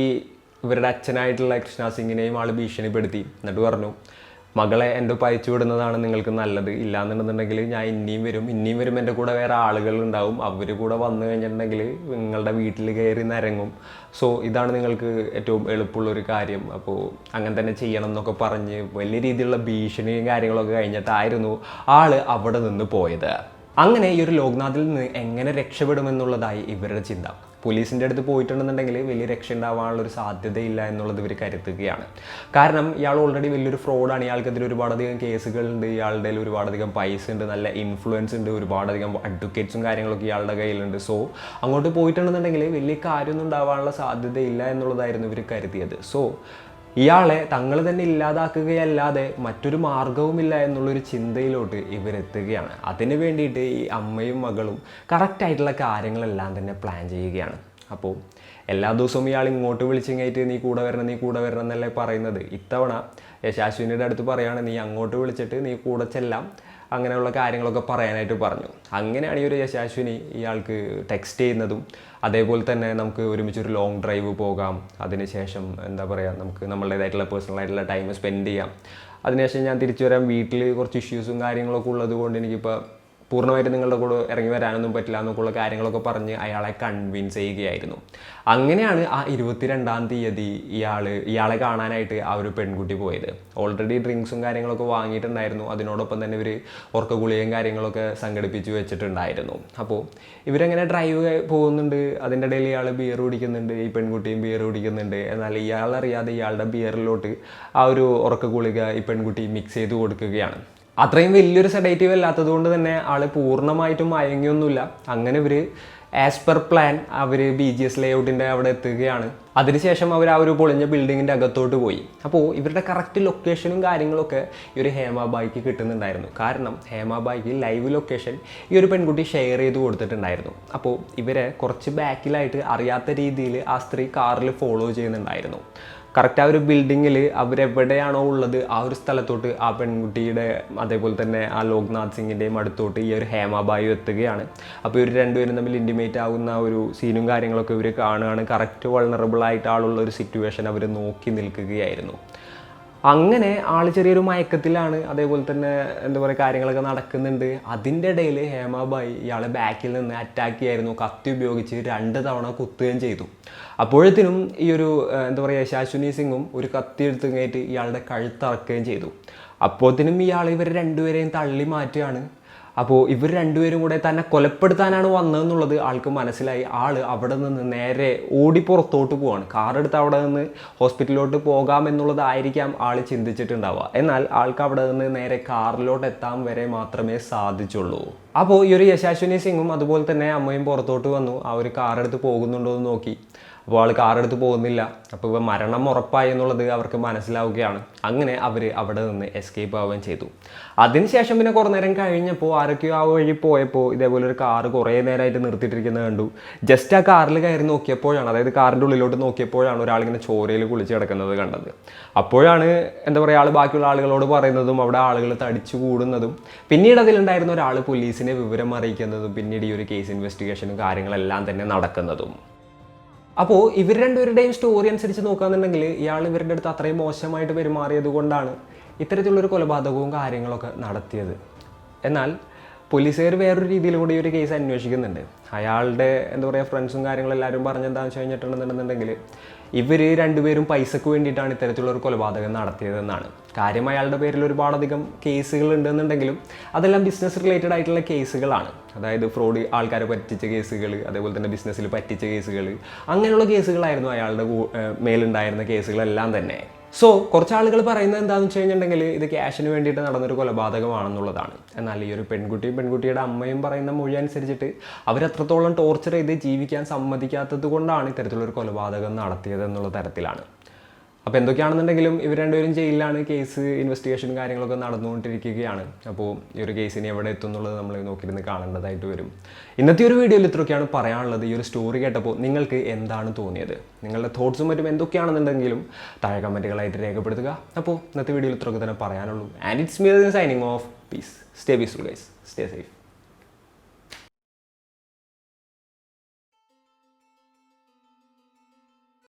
ഇവരുടെ അച്ഛനായിട്ടുള്ള കൃഷ്ണ സിംഗിനെയും ആൾ ഭീഷണിപ്പെടുത്തി. എന്നിട്ട് പറഞ്ഞു, മകളെ എൻ്റെ ഒപ്പം അയച്ചു വിടുന്നതാണ് നിങ്ങൾക്ക് നല്ലത്, ഇല്ലാന്നുണ്ടെന്നുണ്ടെങ്കിൽ ഞാൻ ഇനിയും വരും, എൻ്റെ കൂടെ വേറെ ആളുകളുണ്ടാവും, അവർ കൂടെ വന്നു കഴിഞ്ഞിട്ടുണ്ടെങ്കിൽ നിങ്ങളുടെ വീട്ടിൽ കയറി നിരങ്ങും, സോ ഇതാണ് നിങ്ങൾക്ക് ഏറ്റവും എളുപ്പമുള്ളൊരു കാര്യം, അപ്പോൾ അങ്ങനെ തന്നെ ചെയ്യണം എന്നൊക്കെ പറഞ്ഞ് വലിയ രീതിയിലുള്ള ഭീഷണിയും കാര്യങ്ങളൊക്കെ കഴിഞ്ഞിട്ടായിരുന്നു ആൾ അവിടെ നിന്ന് പോയത്. അങ്ങനെ ഈ ഒരു ലോക്നാഥിൽ നിന്ന് എങ്ങനെ രക്ഷപ്പെടുമെന്നുള്ളതായി ഇവരുടെ ചിന്ത. പോലീസിൻ്റെ അടുത്ത് പോയിട്ടുണ്ടെന്നുണ്ടെങ്കിൽ വലിയ രക്ഷ ഉണ്ടാവാനുള്ളൊരു സാധ്യതയില്ല എന്നുള്ളത് ഇവർ കരുതുകയാണ്. കാരണം ഇയാൾ ഓൾറെഡി വലിയൊരു ഫ്രോഡാണ്, ഇയാൾക്കെതിരെ ഒരുപാടധികം കേസുകളുണ്ട്, ഇയാളുടെ ഒരുപാടധികം പൈസ ഉണ്ട്, നല്ല ഇൻഫ്ലുവൻസ് ഉണ്ട്, ഒരുപാടധികം അഡ്വക്കേറ്റ്സും കാര്യങ്ങളൊക്കെ ഇയാളുടെ കയ്യിലുണ്ട്. സോ അങ്ങോട്ട് പോയിട്ടുണ്ടെന്നുണ്ടെങ്കിൽ വലിയ കാര്യമൊന്നും ഉണ്ടാവാനുള്ള സാധ്യതയില്ല എന്നുള്ളതായിരുന്നു ഇവർ കരുതിയത്. സോ ഇയാളെ തങ്ങൾ തന്നെ ഇല്ലാതാക്കുകയല്ലാതെ മറ്റൊരു മാർഗവുമില്ല എന്നുള്ളൊരു ചിന്തയിലോട്ട് ഇവരെത്തുകയാണ്. അതിന് വേണ്ടിയിട്ട് ഈ അമ്മയും മകളും കറക്റ്റായിട്ടുള്ള കാര്യങ്ങളെല്ലാം തന്നെ പ്ലാൻ ചെയ്യുകയാണ്. അപ്പോൾ എല്ലാ ദിവസവും ഇയാൾ ഇങ്ങോട്ട് വിളിച്ചിങ്ങായിട്ട് നീ കൂടെ വരണം എന്നല്ലേ പറയുന്നത്. ഇത്തവണ യശാശ്വിനിയുടെ അടുത്ത് പറയുകയാണ്, നീ അങ്ങോട്ട് വിളിച്ചിട്ട് നീ കൂടെ ചെല്ലാം, അങ്ങനെയുള്ള കാര്യങ്ങളൊക്കെ പറയാനായിട്ട് പറഞ്ഞു. അങ്ങനെയാണ് ഈ ഒരു യശാശ്വിനി ഇയാൾക്ക് ടെക്സ്റ്റ് ചെയ്യുന്നതും അതേപോലെ തന്നെ നമുക്ക് ഒരുമിച്ചൊരു ലോങ് ഡ്രൈവ് പോകാം, അതിനുശേഷം എന്താ പറയുക, നമുക്ക് നമ്മളുടേതായിട്ടുള്ള പേഴ്സണലായിട്ടുള്ള ടൈം സ്പെൻഡ് ചെയ്യാം, അതിനുശേഷം ഞാൻ തിരിച്ചു വരാൻ, വീട്ടിൽ കുറച്ച് ഇഷ്യൂസും കാര്യങ്ങളൊക്കെ ഉള്ളത് കൊണ്ട് എനിക്കിപ്പോൾ പൂർണ്ണമായിട്ട് നിങ്ങളുടെ കൂടെ ഇറങ്ങി വരാനൊന്നും പറ്റില്ല എന്നൊക്കെയുള്ള കാര്യങ്ങളൊക്കെ പറഞ്ഞ് അയാളെ കൺവിൻസ് ചെയ്യുകയായിരുന്നു. അങ്ങനെയാണ് ആ 22-ാം തീയതി ഇയാളെ കാണാനായിട്ട് ആ ഒരു പെൺകുട്ടി പോയത്. ഓൾറെഡി ഡ്രിങ്ക്സും കാര്യങ്ങളൊക്കെ വാങ്ങിയിട്ടുണ്ടായിരുന്നു, അതിനോടൊപ്പം തന്നെ ഇവർ ഉറക്ക ഗുളികയും കാര്യങ്ങളൊക്കെ സംഘടിപ്പിച്ച് വെച്ചിട്ടുണ്ടായിരുന്നു. അപ്പോൾ ഇവരങ്ങനെ ഡ്രൈവ് പോകുന്നുണ്ട്, അതിൻ്റെ ഇടയിൽ ഇയാൾ ബിയർ കുടിക്കുന്നുണ്ട്, ഈ പെൺകുട്ടിയും ബിയർ കുടിക്കുന്നുണ്ട്. എന്നാൽ ഇയാളറിയാതെ ഇയാളുടെ ബിയറിലോട്ട് ആ ഒരു ഉറക്ക ഗുളിക ഈ പെൺകുട്ടി മിക്സ് ചെയ്ത് കൊടുക്കുകയാണ്. അത്രയും വലിയൊരു സെഡേറ്റീവ് അല്ലാത്തത് കൊണ്ട് തന്നെ ആൾ പൂർണ്ണമായിട്ടും മയങ്ങിയൊന്നുമില്ല. അങ്ങനെ ഇവർ ആസ് പെർ പ്ലാൻ അവർ BGS ലേഔട്ടിൻ്റെ അവിടെ എത്തുകയാണ്. അതിനുശേഷം അവർ ആ ഒരു പൊളിഞ്ഞ ബിൽഡിങ്ങിൻ്റെ അകത്തോട്ട് പോയി. അപ്പോൾ ഇവരുടെ കറക്റ്റ് ലൊക്കേഷനും കാര്യങ്ങളൊക്കെ ഈ ഒരു ഹേമാബായിക്ക് കിട്ടുന്നുണ്ടായിരുന്നു. കാരണം ഹേമാബായിക്ക് ലൈവ് ലൊക്കേഷൻ ഈ ഒരു പെൺകുട്ടി ഷെയർ ചെയ്ത് കൊടുത്തിട്ടുണ്ടായിരുന്നു. അപ്പോൾ ഇവരെ കുറച്ച് ബാക്കിലായിട്ട് അറിയാത്ത രീതിയിൽ ആ സ്ത്രീ കാറിൽ ഫോളോ ചെയ്യുന്നുണ്ടായിരുന്നു. കറക്റ്റ് ആ ഒരു ബിൽഡിങ്ങിൽ അവരെവിടെയാണോ ഉള്ളത് ആ ഒരു സ്ഥലത്തോട്ട് ആ പെൺകുട്ടിയുടെ അതേപോലെ തന്നെ ആ ലോക്നാഥ് സിംഗിൻ്റെയും അടുത്തോട്ട് ഈ ഒരു ഹേമാബായി എത്തുകയാണ്. അപ്പോൾ ഇവർ രണ്ടുപേരും തമ്മിൽ ഇൻറ്റിമേറ്റ് ആകുന്ന ഒരു സീനും കാര്യങ്ങളൊക്കെ ഇവർ കാണുകയാണ്. കറക്റ്റ് വൾണറബിൾ ആയിട്ട് ആളുള്ള ഒരു സിറ്റുവേഷൻ അവർ നോക്കി നിൽക്കുകയായിരുന്നു. അങ്ങനെ ആൾ ചെറിയൊരു മയക്കത്തിലാണ്, അതേപോലെ തന്നെ എന്താ പറയുക കാര്യങ്ങളൊക്കെ നടക്കുന്നുണ്ട്. അതിൻ്റെ ഇടയിൽ ഹേമാബായി ഇയാളെ ബാക്കിൽ നിന്ന് അറ്റാക്ക് ചെയ്യായിരുന്നു, കത്തി ഉപയോഗിച്ച് 2 തവണ കുത്തുകയും ചെയ്തു. അപ്പോഴത്തേനും ഈ ഒരു എന്താ പറയുക യശാശ്വിനി സിംഗും ഒരു കത്തി എടുത്തുകയായിട്ട് ഇയാളുടെ കഴുത്തറക്കുകയും ചെയ്തു. അപ്പോഴത്തേനും ഇയാൾ ഇവർ രണ്ടുപേരെയും തള്ളി മാറ്റുകയാണ്. അപ്പോൾ ഇവർ രണ്ടുപേരും കൂടെ തന്നെ കൊലപ്പെടുത്താനാണ് വന്നതെന്നുള്ളത് ആൾക്ക് മനസ്സിലായി. ആൾ അവിടെ നിന്ന് നേരെ ഓടി പുറത്തോട്ട് പോവാണ്. കാറെടുത്ത് അവിടെ നിന്ന് ഹോസ്പിറ്റലിലോട്ട് പോകാമെന്നുള്ളതായിരിക്കാം ആൾ ചിന്തിച്ചിട്ടുണ്ടാവുക. എന്നാൽ ആൾക്ക് അവിടെ നിന്ന് നേരെ കാറിലോട്ട് എത്താൻ വരെ മാത്രമേ സാധിച്ചുള്ളൂ. അപ്പോൾ ഈ ഒരു യശാശ്വിനി സിംഗും അതുപോലെ തന്നെ അമ്മയും പുറത്തോട്ട് വന്നു. ആ ഒരു കാറെടുത്ത് പോകുന്നുണ്ടോ എന്ന് നോക്കി. അപ്പോൾ ആൾ കാറെടുത്ത് പോകുന്നില്ല. അപ്പോൾ ഇവ മരണം ഉറപ്പായി എന്നുള്ളത് അവർക്ക് മനസ്സിലാവുകയാണ്. അങ്ങനെ അവർ അവിടെ നിന്ന് എസ്കേപ്പ് ആവുകയും ചെയ്തു. അതിനുശേഷം പിന്നെ കുറേ നേരം കഴിഞ്ഞപ്പോൾ ആരൊക്കെയോ ആ വഴി പോയപ്പോൾ ഇതേപോലെ ഒരു കാറ് കുറേ നേരമായിട്ട് നിർത്തിയിട്ടിരിക്കുന്നത് കണ്ടു. ജസ്റ്റ് ആ കാറിൽ കയറി നോക്കിയപ്പോഴാണ്, അതായത് കാറിൻ്റെ ഉള്ളിലോട്ട് നോക്കിയപ്പോഴാണ് ഒരാളിങ്ങനെ ചോരയിൽ കുളിച്ച് കിടക്കുന്നത് കണ്ടത്. അപ്പോഴാണ് എന്താ പറയുക, ആൾ ബാക്കിയുള്ള ആളുകളോട് പറയുന്നതും അവിടെ ആളുകൾ തടിച്ചു കൂടുന്നതും പിന്നീട് അതിലുണ്ടായിരുന്ന ഒരാൾ പോലീസിനെ വിവരം അറിയിക്കുന്നതും പിന്നീട് ഈ ഒരു കേസ് ഇൻവെസ്റ്റിഗേഷനും കാര്യങ്ങളെല്ലാം തന്നെ നടക്കുന്നതും. അപ്പോൾ ഇവർ രണ്ടുപേരുടെയും സ്റ്റോറി അനുസരിച്ച് നോക്കുകയാണെന്നുണ്ടെങ്കിൽ ഇയാൾ ഇവരുടെ അടുത്ത് അത്രയും മോശമായിട്ട് പെരുമാറിയത് കൊണ്ടാണ് ഇത്തരത്തിലുള്ളൊരു കൊലപാതകവും കാര്യങ്ങളൊക്കെ നടത്തിയത്. എന്നാൽ പോലീസുകാർ വേറൊരു രീതിയിലും കൂടി ഈ ഒരു കേസ് അന്വേഷിക്കുന്നുണ്ട്. അയാളുടെ എന്താ പറയുക ഫ്രണ്ട്സും കാര്യങ്ങളും എല്ലാവരും പറഞ്ഞെന്താണെന്ന് വെച്ച് കഴിഞ്ഞിട്ടുണ്ടെന്നുണ്ടെങ്കിൽ ഇവർ രണ്ടുപേരും പൈസക്ക് വേണ്ടിയിട്ടാണ് ഇത്തരത്തിലുള്ള ഒരു കൊലപാതകം നടത്തിയതെന്നാണ്. കാര്യം അയാളുടെ പേരിൽ ഒരുപാടധികം കേസുകൾ ഉണ്ടെന്നുണ്ടെങ്കിലും അതെല്ലാം ബിസിനസ് റിലേറ്റഡ് ആയിട്ടുള്ള കേസുകളാണ്. അതായത് ഫ്രോഡ്, ആൾക്കാരെ പറ്റിച്ച കേസുകൾ, അതേപോലെ തന്നെ ബിസിനസ്സിൽ പറ്റിച്ച കേസുകൾ, അങ്ങനെയുള്ള കേസുകളായിരുന്നു അയാളുടെ മേലുണ്ടായിരുന്ന കേസുകളെല്ലാം തന്നെ. സോ കുറച്ച് ആളുകൾ പറയുന്നത് എന്താണെന്ന് വെച്ച് കഴിഞ്ഞിട്ടുണ്ടെങ്കിൽ ഇത് ക്യാഷിന് വേണ്ടിയിട്ട് നടന്നൊരു കൊലപാതകമാണെന്നുള്ളതാണ്. എന്നാൽ ഈ ഒരു പെൺകുട്ടിയുടെ അമ്മയും പറയുന്ന മൊഴി അനുസരിച്ചിട്ട് അവരത്രത്തോളം ടോർച്ചർ ചെയ്ത് ജീവിക്കാൻ സമ്മതിക്കാത്തത് കൊണ്ടാണ് ഇത്തരത്തിലൊരു കൊലപാതകം നടത്തിയത് എന്നുള്ള തരത്തിലാണ്. അപ്പോൾ എന്തൊക്കെയാണെന്നുണ്ടെങ്കിലും ഇവർ രണ്ടുപേരും ജയിലിലാണ്. കേസ് ഇൻവെസ്റ്റിഗേഷനും കാര്യങ്ങളൊക്കെ നടന്നുകൊണ്ടിരിക്കുകയാണ്. അപ്പോൾ ഈ ഒരു കേസിന് എവിടെ എത്തും എന്നുള്ളത് നമ്മൾ നോക്കിയിരുന്ന് കാണേണ്ടതായിട്ട് വരും. ഇന്നത്തെ ഒരു വീഡിയോയിൽ ഇത്രയൊക്കെയാണ് പറയാനുള്ളത്. ഈ ഒരു സ്റ്റോറി കേട്ടപ്പോൾ നിങ്ങൾക്ക് എന്താണ് തോന്നിയത്? നിങ്ങളുടെ തോട്ട്സും മറ്റും എന്തൊക്കെയാണെന്നുണ്ടെങ്കിലും താഴെ കമൻറ്റുകളായിട്ട് രേഖപ്പെടുത്തുക. അപ്പോൾ ഇന്നത്തെ വീഡിയോയിൽ ഇത്രയൊക്കെ തന്നെ പറയാനുള്ളൂ. And it's me signing off. Peace. Stay peaceful guys. Stay safe.